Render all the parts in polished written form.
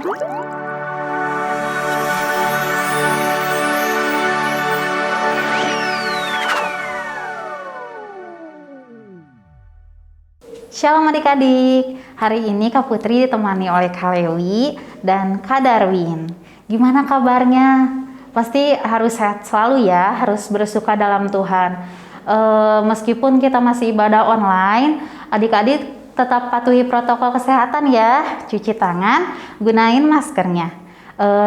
Shalom adik-adik, hari ini Kak Putri ditemani oleh Kak Lewi dan Kak Darwin. Gimana kabarnya? Pasti harus sehat selalu ya, harus bersuka dalam Tuhan. Meskipun kita masih ibadah online, adik-adik tetap patuhi protokol kesehatan ya, cuci tangan, gunain maskernya.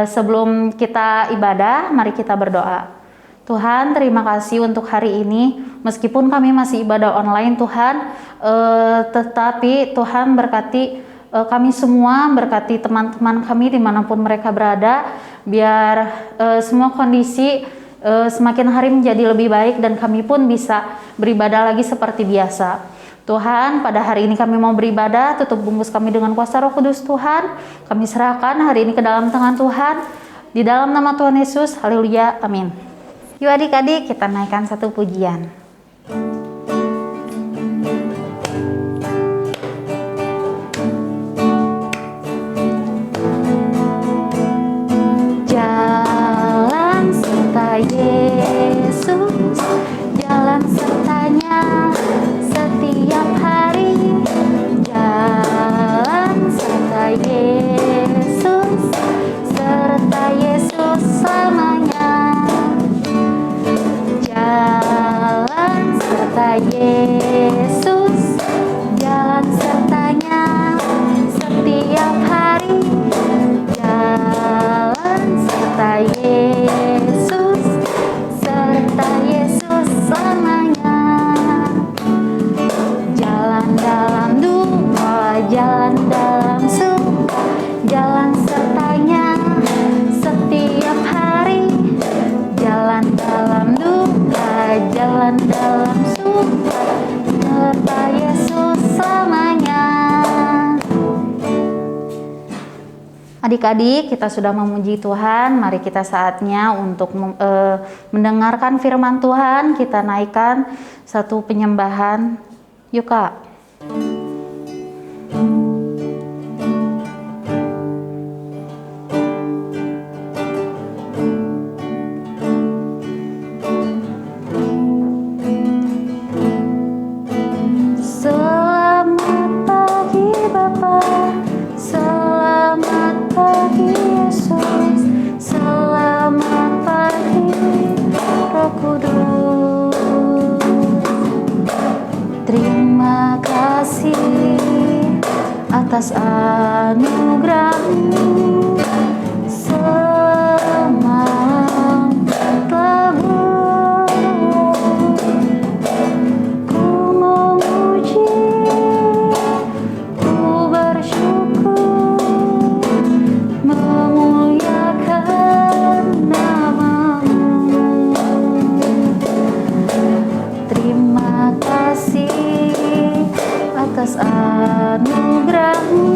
Sebelum kita ibadah, mari kita berdoa. Tuhan, terima kasih untuk hari ini. Meskipun kami masih ibadah online, Tuhan, tetapi Tuhan berkati kami semua, berkati teman-teman kami dimanapun mereka berada, biar semua kondisi semakin hari menjadi lebih baik dan kami pun bisa beribadah lagi seperti biasa. Tuhan, pada hari ini kami mau beribadah, tutup bungkus kami dengan kuasa Roh Kudus Tuhan. Kami serahkan hari ini ke dalam tangan Tuhan. Di dalam nama Tuhan Yesus, haleluya, amin. Yuk adik-adik, kita naikkan satu pujian. Jalan serta Yesus, jalan sertanya setiap hari. Jalan serta Yesus, serta Yesus selamanya. Jalan serta Yesus, jalan sertanya setiap hari. Jalan serta Yesus, serta Yesus selamanya. Jalan dalam duka, jalan dalam suka, jalan sertanya setiap hari. Jalan dalam duka, jalan dalam suka, serta Yesus selamanya. Adik-adik, kita sudah memuji Tuhan. Mari kita saatnya untuk mendengarkan firman Tuhan. Kita naikkan satu penyembahan. Yuk Kak. Terima kasih atas anugerah-Mu semalam telah ku memuji, ku bersyukur, memuliakan nama-Mu. Terima kasih atas anugerah-Mu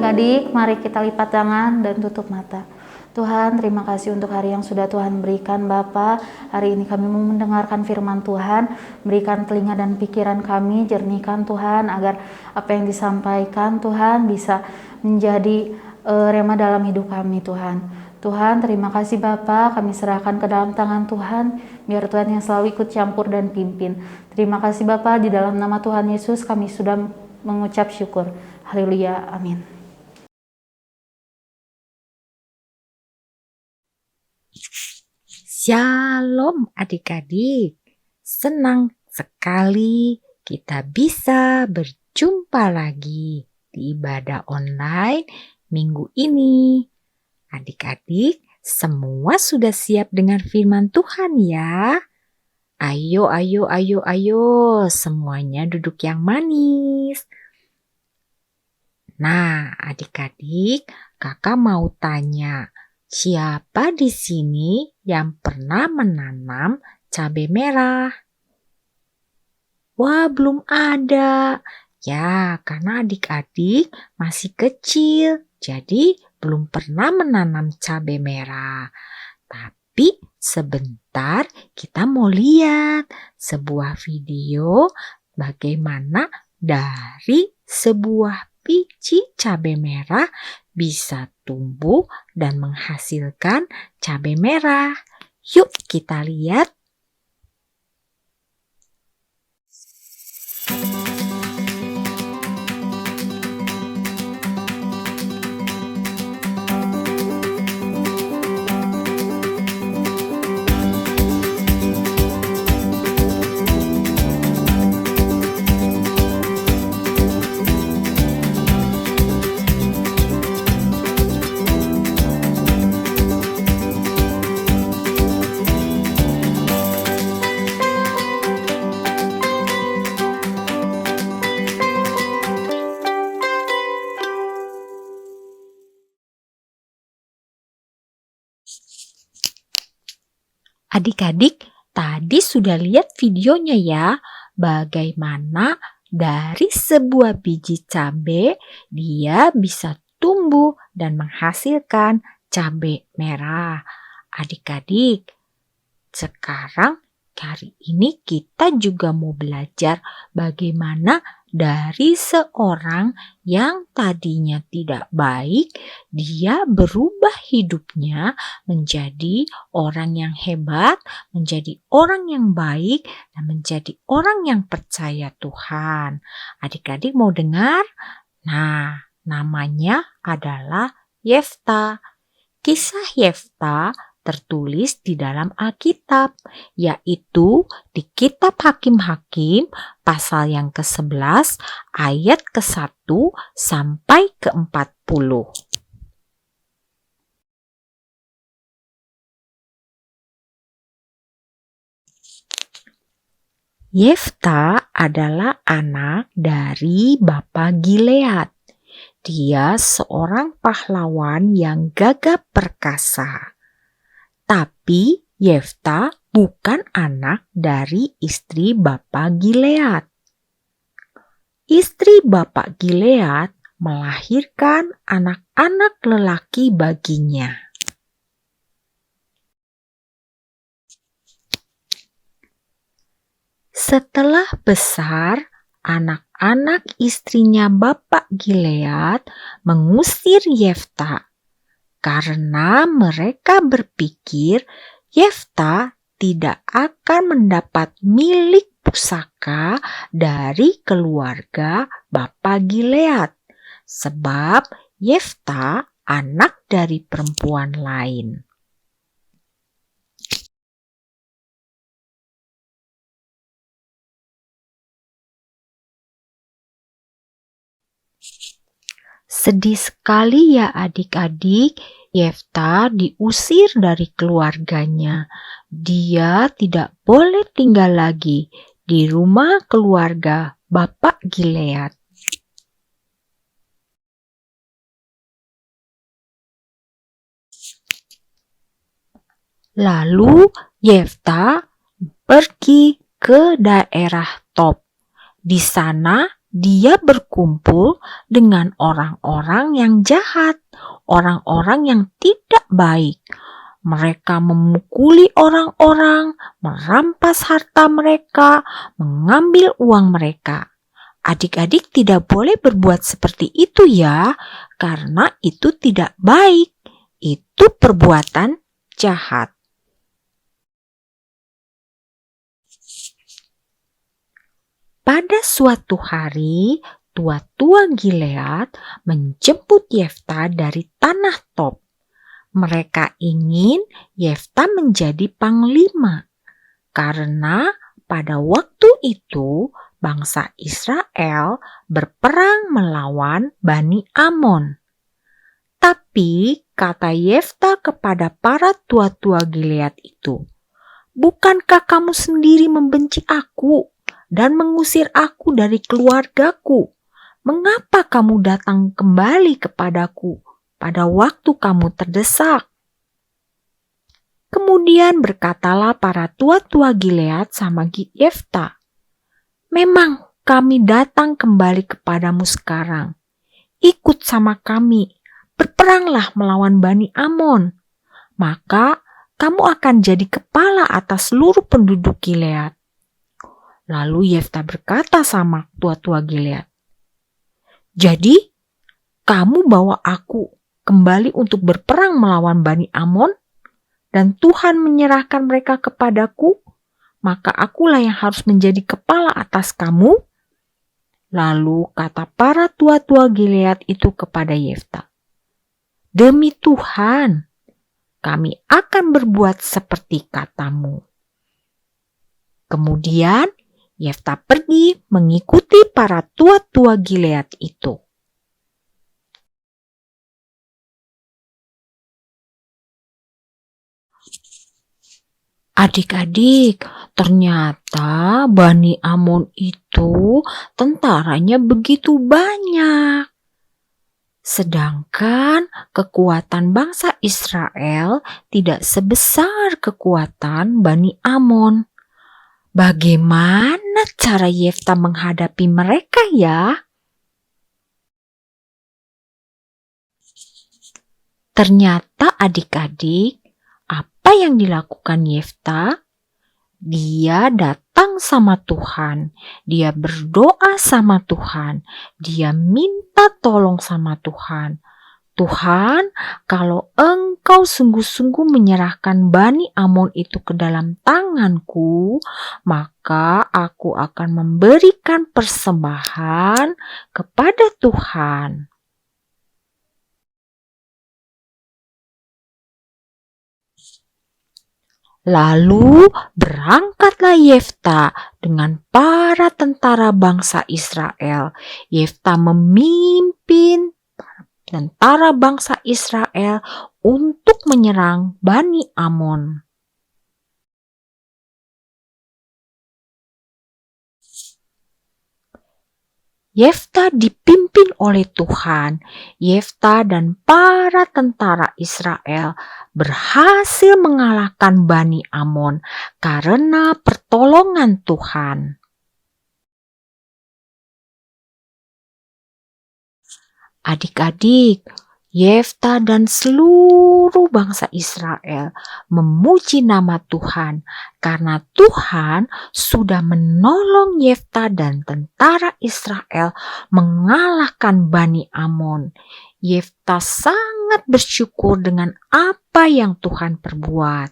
adik-adik, mari kita lipat tangan dan tutup mata. Tuhan, terima kasih untuk hari yang sudah Tuhan berikan Bapa. Hari ini kami mau mendengarkan firman Tuhan. Berikan telinga dan pikiran kami, jernihkan Tuhan, agar apa yang disampaikan Tuhan bisa menjadi rema dalam hidup kami Tuhan. Tuhan, terima kasih Bapa, kami serahkan ke dalam tangan Tuhan, biar Tuhan yang selalu ikut campur dan pimpin. Terima kasih Bapa, di dalam nama Tuhan Yesus kami sudah mengucap syukur. Haleluya, amin. Shalom adik-adik, senang sekali kita bisa berjumpa lagi di ibadah online minggu ini. Adik-adik semua sudah siap dengan firman Tuhan ya? Ayo, semuanya duduk yang manis. Nah adik-adik, kakak mau tanya, siapa di sini yang pernah menanam cabai merah? Wah, belum ada. Ya, karena adik-adik masih kecil, jadi belum pernah menanam cabai merah. Tapi sebentar kita mau lihat sebuah video bagaimana dari sebuah biji cabai merah bisa tumbuh dan menghasilkan cabai merah. Yuk kita lihat. Adik-adik, tadi sudah lihat videonya ya, bagaimana dari sebuah biji cabai dia bisa tumbuh dan menghasilkan cabai merah. Adik-adik, sekarang hari ini kita juga mau belajar bagaimana dari seorang yang tadinya tidak baik, dia berubah hidupnya menjadi orang yang hebat, menjadi orang yang baik, dan menjadi orang yang percaya Tuhan. Adik-adik mau dengar? Nah, namanya adalah Yefta. Kisah Yefta tertulis di dalam Alkitab, yaitu di kitab Hakim-Hakim pasal yang ke-11 ayat ke-1 sampai ke-40. Yefta adalah anak dari Bapa Gilead. Dia seorang pahlawan yang gagah perkasa. Tapi Yefta bukan anak dari istri Bapak Gilead. Istri Bapak Gilead melahirkan anak-anak lelaki baginya. Setelah besar, anak-anak istrinya Bapak Gilead mengusir Yefta. Karena mereka berpikir Yefta tidak akan mendapat milik pusaka dari keluarga Bapa Gilead, sebab Yefta anak dari perempuan lain. Sedih sekali ya adik-adik, Yefta diusir dari keluarganya. Dia tidak boleh tinggal lagi di rumah keluarga Bapak Gilead. Lalu Yefta pergi ke daerah Tob. Di sana dia berkumpul dengan orang-orang yang jahat, orang-orang yang tidak baik. Mereka memukuli orang-orang, merampas harta mereka, mengambil uang mereka. Adik-adik tidak boleh berbuat seperti itu ya, karena itu tidak baik. Itu perbuatan jahat. Pada suatu hari, tua-tua Gilead menjemput Yefta dari tanah Tob. Mereka ingin Yefta menjadi panglima, karena pada waktu itu bangsa Israel berperang melawan Bani Amon. Tapi kata Yefta kepada para tua-tua Gilead itu, "Bukankah kamu sendiri membenci aku dan mengusir aku dari keluargaku? Mengapa kamu datang kembali kepadaku pada waktu kamu terdesak?" Kemudian berkatalah para tua-tua Gilead sama Yefta, "Memang kami datang kembali kepadamu sekarang. Ikut sama kami, berperanglah melawan Bani Amon. Maka kamu akan jadi kepala atas seluruh penduduk Gilead." Lalu Yefta berkata sama tua-tua Gilead, "Jadi kamu bawa aku kembali untuk berperang melawan Bani Amon, dan Tuhan menyerahkan mereka kepadaku, maka akulah yang harus menjadi kepala atas kamu?" Lalu kata para tua-tua Gilead itu kepada Yefta, "Demi Tuhan, kami akan berbuat seperti katamu." Kemudian Yefta pergi mengikuti para tua-tua Gilead itu. Adik-adik, ternyata Bani Amon itu tentaranya begitu banyak. Sedangkan kekuatan bangsa Israel tidak sebesar kekuatan Bani Amon. Bagaimana cara Yefta menghadapi mereka ya? Ternyata adik-adik, apa yang dilakukan Yefta? Dia datang sama Tuhan, dia berdoa sama Tuhan, dia minta tolong sama Tuhan. "Tuhan, kalau Engkau sungguh-sungguh menyerahkan Bani Amon itu ke dalam tanganku, maka aku akan memberikan persembahan kepada Tuhan." Lalu berangkatlah Yefta dengan para tentara bangsa Israel. Yefta memimpin tentara bangsa Israel untuk menyerang Bani Amon. Yefta dipimpin oleh Tuhan. Yefta dan para tentara Israel berhasil mengalahkan Bani Amon karena pertolongan Tuhan. Adik-adik, Yefta dan seluruh bangsa Israel memuji nama Tuhan karena Tuhan sudah menolong Yefta dan tentara Israel mengalahkan Bani Amon. Yefta sangat bersyukur dengan apa yang Tuhan perbuat.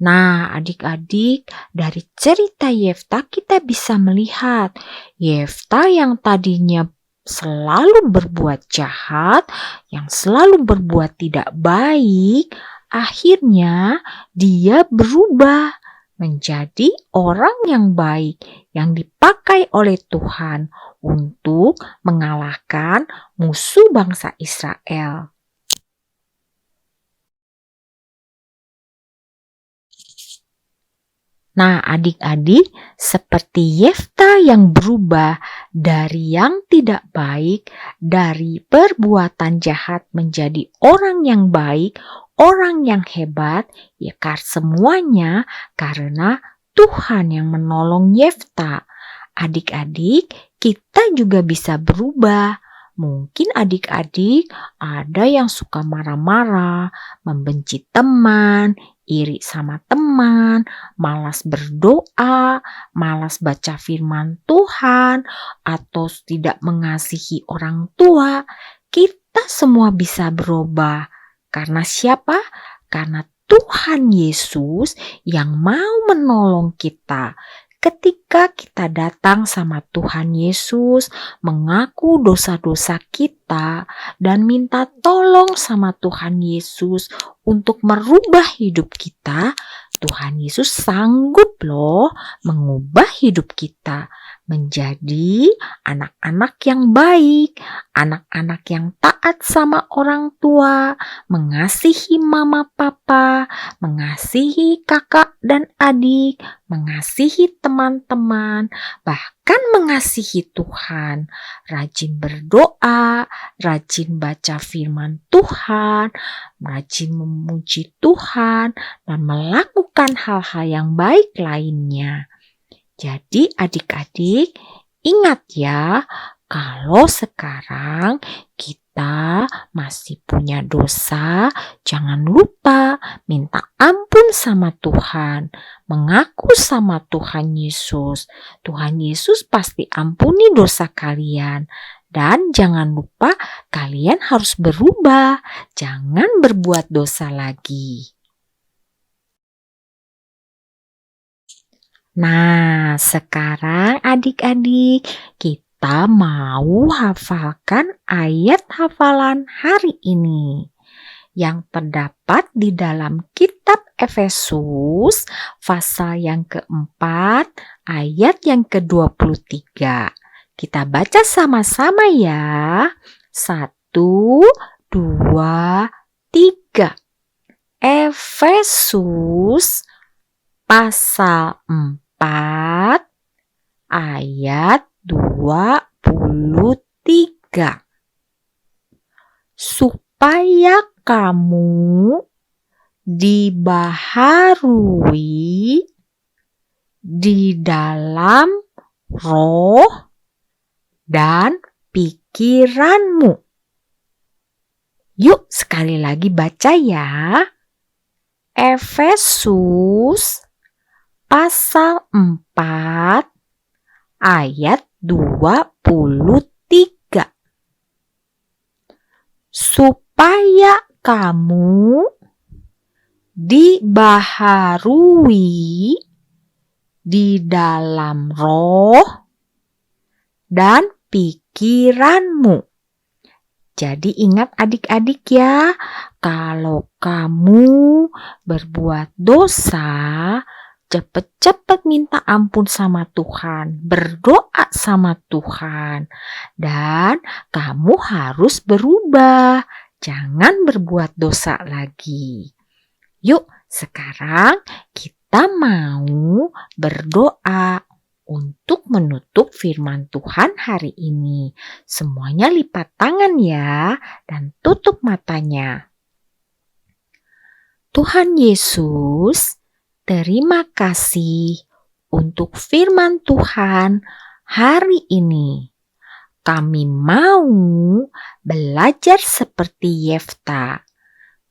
Nah, adik-adik, dari cerita Yefta kita bisa melihat Yefta yang tadinya selalu berbuat jahat, yang selalu berbuat tidak baik, akhirnya dia berubah menjadi orang yang baik yang dipakai oleh Tuhan untuk mengalahkan musuh bangsa Israel. Nah, adik-adik, seperti Yefta yang berubah dari yang tidak baik, dari perbuatan jahat menjadi orang yang baik, orang yang hebat, ya semuanya karena Tuhan yang menolong Yefta. Adik-adik, kita juga bisa berubah. Mungkin adik-adik ada yang suka marah-marah, membenci teman, iri sama teman, malas berdoa, malas baca firman Tuhan, atau tidak mengasihi orang tua. Kita semua bisa berubah. Karena siapa? Karena Tuhan Yesus yang mau menolong kita. Ketika kita datang sama Tuhan Yesus, mengaku dosa-dosa kita, dan minta tolong sama Tuhan Yesus untuk merubah hidup kita, Tuhan Yesus sanggup loh mengubah hidup kita menjadi anak-anak yang baik, anak-anak yang taat sama orang tua, mengasihi mama papa, mengasihi kakak dan adik, mengasihi teman-teman, bahkan mengasihi Tuhan, rajin berdoa, rajin baca firman Tuhan, rajin memuji Tuhan, dan melakukan hal-hal yang baik lainnya. Jadi adik-adik, ingat ya, kalau sekarang kita masih punya dosa, jangan lupa minta ampun sama Tuhan, mengaku sama Tuhan Yesus. Tuhan Yesus pasti ampuni dosa kalian. Dan jangan lupa kalian harus berubah, jangan berbuat dosa lagi. Nah, sekarang adik-adik, kita mau hafalkan ayat hafalan hari ini yang terdapat di dalam kitab Efesus pasal yang keempat ayat yang ke-23. Kita baca sama-sama ya. 1, 2, 3. Efesus pasal 4 ayat 23. Supaya kamu dibaharui di dalam roh dan pikiranmu. Yuk sekali lagi baca ya. Efesus pasal 4 ayat 23. Supaya kamu dibaharui di dalam roh dan pikiranmu. Jadi ingat adik-adik ya, kalau kamu berbuat dosa, cepat-cepat minta ampun sama Tuhan, berdoa sama Tuhan, dan kamu harus berubah, jangan berbuat dosa lagi. Yuk, sekarang kita mau berdoa untuk menutup firman Tuhan hari ini. Semuanya lipat tangan ya, dan tutup matanya. Tuhan Yesus, terima kasih untuk firman Tuhan hari ini. Kami mau belajar seperti Yefta,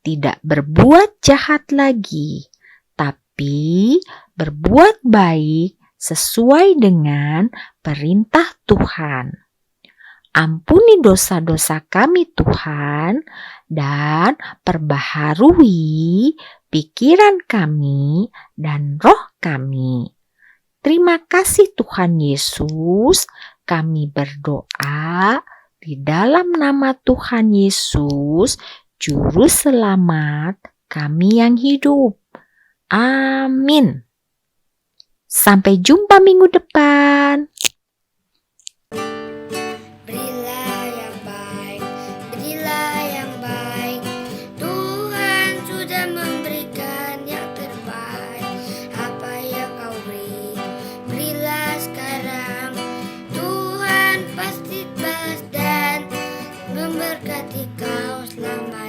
tidak berbuat jahat lagi, tapi berbuat baik sesuai dengan perintah Tuhan. Ampuni dosa-dosa kami Tuhan, dan perbaharui pikiran kami dan roh kami. Terima kasih Tuhan Yesus, kami berdoa di dalam nama Tuhan Yesus, Juru Selamat kami yang hidup. Amin. Sampai jumpa minggu depan. Berilah yang baik, berilah yang baik. Tuhan sudah memberikan yang terbaik. Apa yang kau beri, berilah sekarang. Tuhan pasti balas dan memberkati kau selamanya.